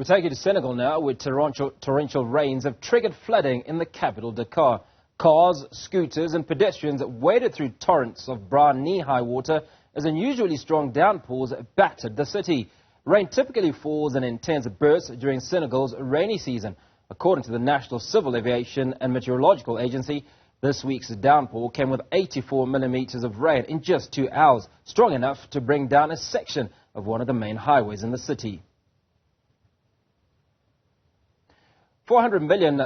We'll take you to Senegal now, where torrential rains have triggered flooding in the capital, Dakar. Cars, scooters and pedestrians waded through torrents of brown knee-high water as unusually strong downpours battered the city. Rain typically falls in intense bursts during Senegal's rainy season. According to the National Civil Aviation and Meteorological Agency, this week's downpour came with 84 millimeters of rain in just 2 hours, strong enough to bring down a section of one of the main highways in the city. 400 million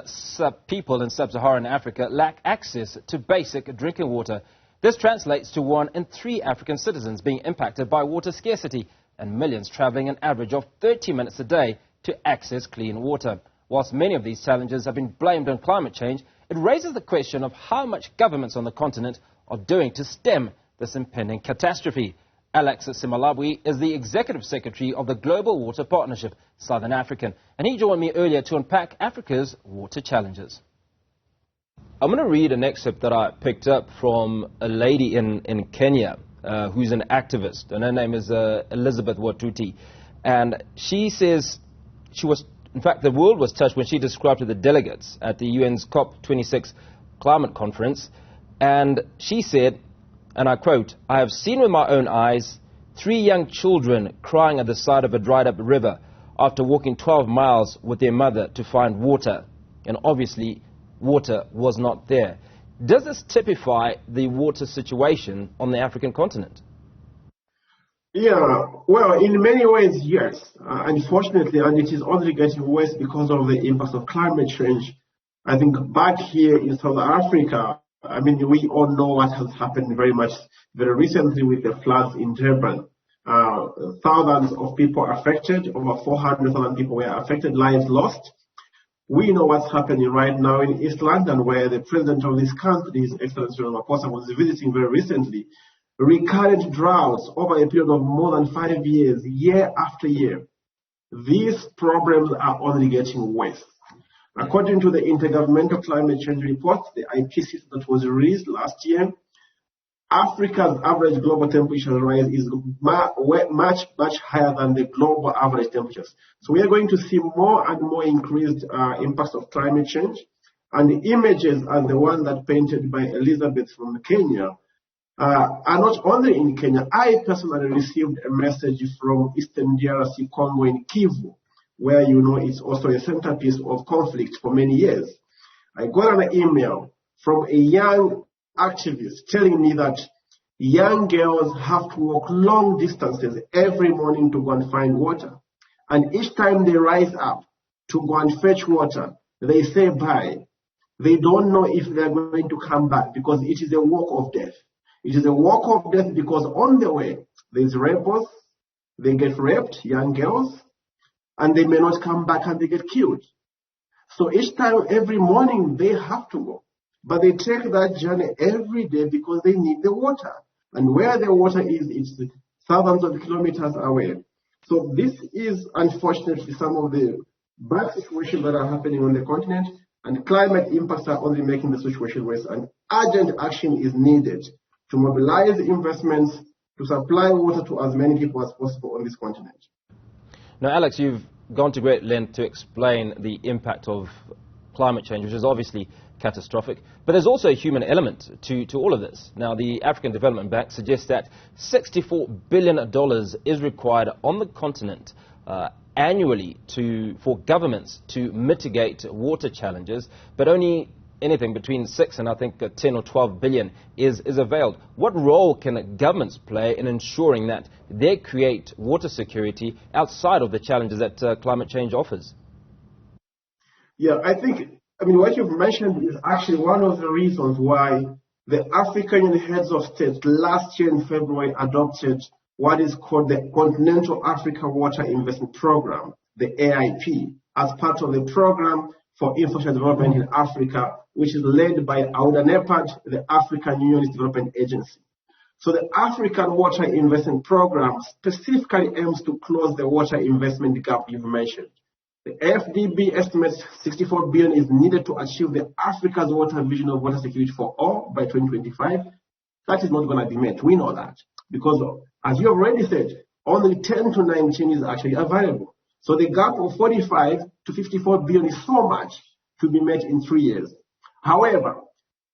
people in Sub-Saharan Africa lack access to basic drinking water. This translates to 1 in 3 African citizens being impacted by water scarcity and millions traveling an average of 30 minutes a day to access clean water. Whilst many of these challenges have been blamed on climate change, it raises the question of how much governments on the continent are doing to stem this impending catastrophe. Alex Simalabwi is the Executive Secretary of the Global Water Partnership, Southern African, and he joined me earlier to unpack Africa's water challenges. I'm going to read an excerpt that I picked up from a lady in Kenya who's an activist, and her name is Elizabeth Watuti. And she says in fact, the world was touched when she described to the delegates at the UN's COP26 climate conference, and she said, and I quote, "I have seen with my own eyes 3 young children crying at the side of a dried-up river after walking 12 miles with their mother to find water." And obviously, water was not there. Does this typify the water situation on the African continent? Yeah, well, in many ways, yes. Unfortunately, and it is only getting worse because of the impact of climate change. I think back here in South Africa, I mean, we all know what has happened very recently with the floods in Durban. Thousands of people affected, over 400,000 people were affected, lives lost. We know what's happening right now in East London, where the president of this country, His Excellency Ramaphosa, was visiting very recently. Recurrent droughts over a period of more than 5 years, year after year. These problems are only getting worse. According to the Intergovernmental Climate Change Report, the IPCC that was released last year, Africa's average global temperature rise is much higher than the global average temperatures. So we are going to see more and more increased impacts of climate change. And the images are the ones that painted by Elizabeth from Kenya are not only in Kenya. I personally received a message from Eastern DRC Congo in Kivu, where it's also a centerpiece of conflict for many years. I got an email from a young activist telling me that young girls have to walk long distances every morning to go and find water. And each time they rise up to go and fetch water, they say bye. They don't know if they're going to come back because it is a walk of death. It is a walk of death because on the way, there's rebels, they get raped, young girls, and they may not come back and they get killed. So each time, every morning, they have to go. But they take that journey every day because they need the water. And where the water is, it's thousands of kilometers away. So this is, unfortunately, some of the bad situations that are happening on the continent. And climate impacts are only making the situation worse. And urgent action is needed to mobilize investments to supply water to as many people as possible on this continent. Now, Alex, you've gone to great length to explain the impact of climate change, which is obviously catastrophic, but there's also a human element to all of this. Now, the African Development Bank suggests that $64 billion is required on the continent annually for governments to mitigate water challenges, but only anything between 6 and I think 10 or 12 billion is availed. What role can governments play in ensuring that they create water security outside of the challenges that climate change offers? Yeah, I mean, what you've mentioned is actually one of the reasons why the African Union heads of state last year in February adopted what is called the Continental Africa Water Investment Program, the AIP, as part of the Program for Infrastructure Development in Africa, which is led by AUDA-NEPAD, the African Unionist Development Agency. So the African Water Investment Program specifically aims to close the water investment gap you've mentioned. The FDB estimates 64 billion is needed to achieve the Africa's water vision of water security for all by 2025. That is not going to be met. We know that because, as you already said, only 10 to 19 is actually available. So the gap of 45 to 54 billion is so much to be met in 3 years. However,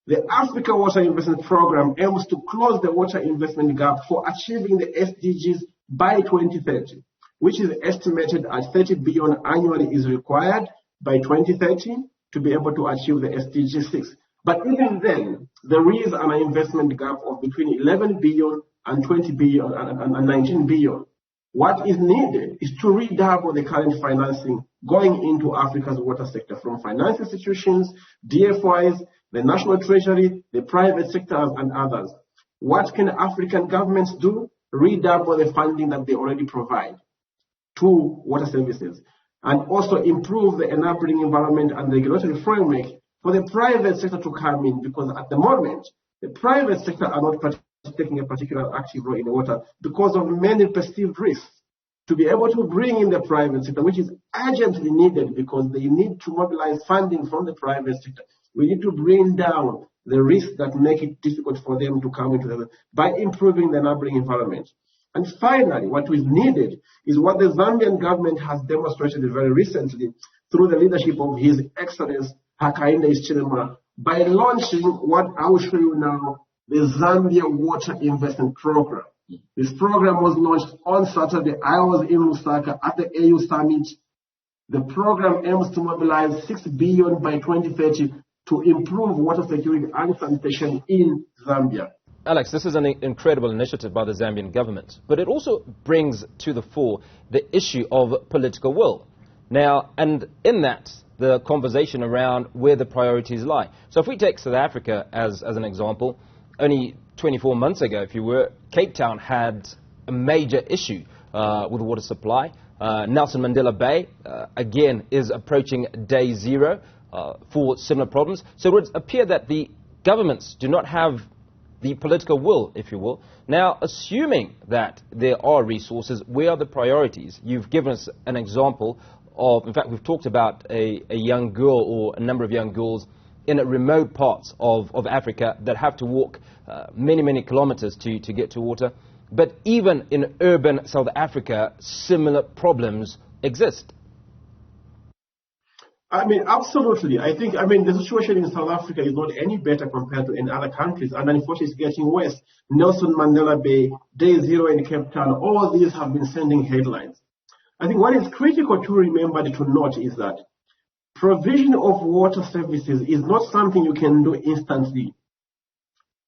the Africa Water Investment Program aims to close the water investment gap for achieving the SDGs by 2030, which is estimated at 30 billion annually is required by 2030 to be able to achieve the SDG 6. But even then, there is an investment gap of between 11 billion and 20 billion and 19 billion. What is needed is to redouble the current financing going into Africa's water sector from finance institutions, DFIs, the national treasury, the private sectors, and others. What can African governments do? Redouble the funding that they already provide to water services, and also improve the enabling environment and regulatory framework for the private sector to come in, because at the moment, the private sector are not taking a particular active role in the water because of many perceived risks. To be able to bring in the private sector, which is urgently needed because they need to mobilize funding from the private sector. We need to bring down the risks that make it difficult for them to come into the by improving the enabling environment. And finally, what is needed is what the Zambian government has demonstrated very recently through the leadership of His Excellency Hakainde Hichilema by launching what I will show you now, the Zambia Water Investment Program. This program was launched on Saturday. I was in Lusaka at the AU Summit. The program aims to mobilize 6 billion by 2030 to improve water security and sanitation in Zambia. Alex, this is an incredible initiative by the Zambian government, but it also brings to the fore the issue of political will. Now, and in that, the conversation around where the priorities lie. So if we take South Africa as an example, only 24 months ago, if you were, Cape Town had a major issue with water supply. Nelson Mandela Bay, again, is approaching day zero for similar problems. So it would appear that the governments do not have the political will, if you will. Now, assuming that there are resources, where are the priorities? You've given us an example of, in fact, we've talked about a young girl or a number of young girls in remote parts of Africa that have to walk many, many kilometers to get to water. But even in urban South Africa, similar problems exist. I mean, absolutely. The situation in South Africa is not any better compared to in other countries, and unfortunately it's getting worse. Nelson Mandela Bay, Day Zero in Cape Town, all these have been sending headlines. I think what is critical to remember to note is that provision of water services is not something you can do instantly.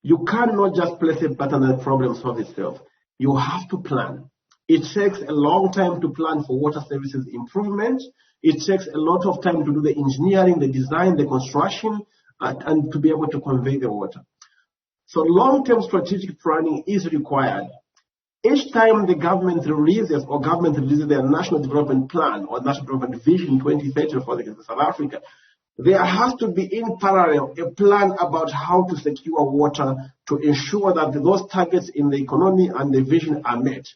You cannot just place a button and the problem solves itself. You have to plan. It takes a long time to plan for water services improvement. It takes a lot of time to do the engineering, the design, the construction, and to be able to convey the water. So long-term strategic planning is required. Each time the government releases their National Development Plan or National Development Vision 2030 for South Africa, there has to be in parallel a plan about how to secure water to ensure that those targets in the economy and the vision are met.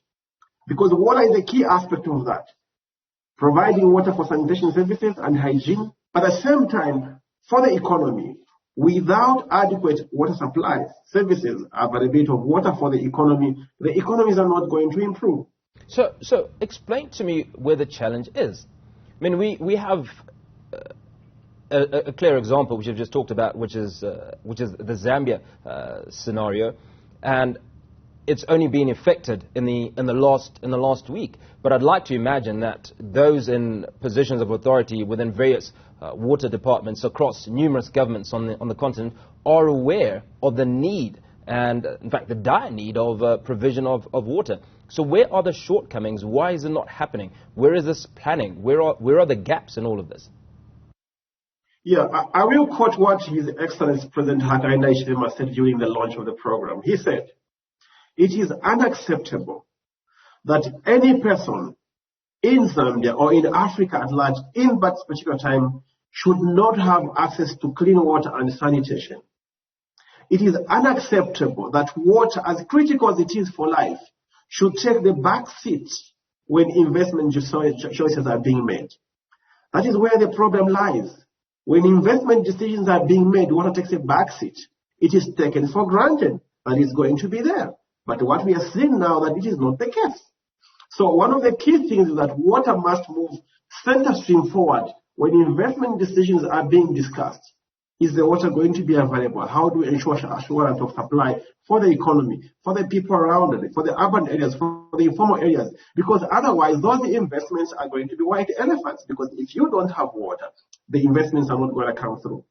Because water is a key aspect of that. Providing water for sanitation services and hygiene, but at the same time, for the economy, without adequate water supplies, services, availability of water for the economies are not going to improve. So explain to me where the challenge is. I mean, we have a clear example, which I've just talked about, which is the Zambia scenario, and it's only been effected in the last week. But I'd like to imagine that those in positions of authority within various water departments across numerous governments on the continent are aware of the need and, in fact, the dire need of provision of water. So where are the shortcomings? Why is it not happening? Where is this planning? Where are the gaps in all of this? Yeah, I will quote what His Excellency President Hakainde Hichilema said during the launch of the program. He said, "It is unacceptable that any person in Zambia or in Africa at large, in that particular time, should not have access to clean water and sanitation. It is unacceptable that water, as critical as it is for life, should take the back seat when investment choices are being made. That is where the problem lies. When investment decisions are being made, water takes a back seat. It is taken for granted that it's going to be there. But what we are seeing now that it is not the case. So one of the key things is that water must move center stream forward when investment decisions are being discussed. Is the water going to be available? How do we ensure assurance of supply for the economy, for the people around it, for the urban areas, for the informal areas? Because otherwise, those investments are going to be white elephants. Because if you don't have water, the investments are not going to come through.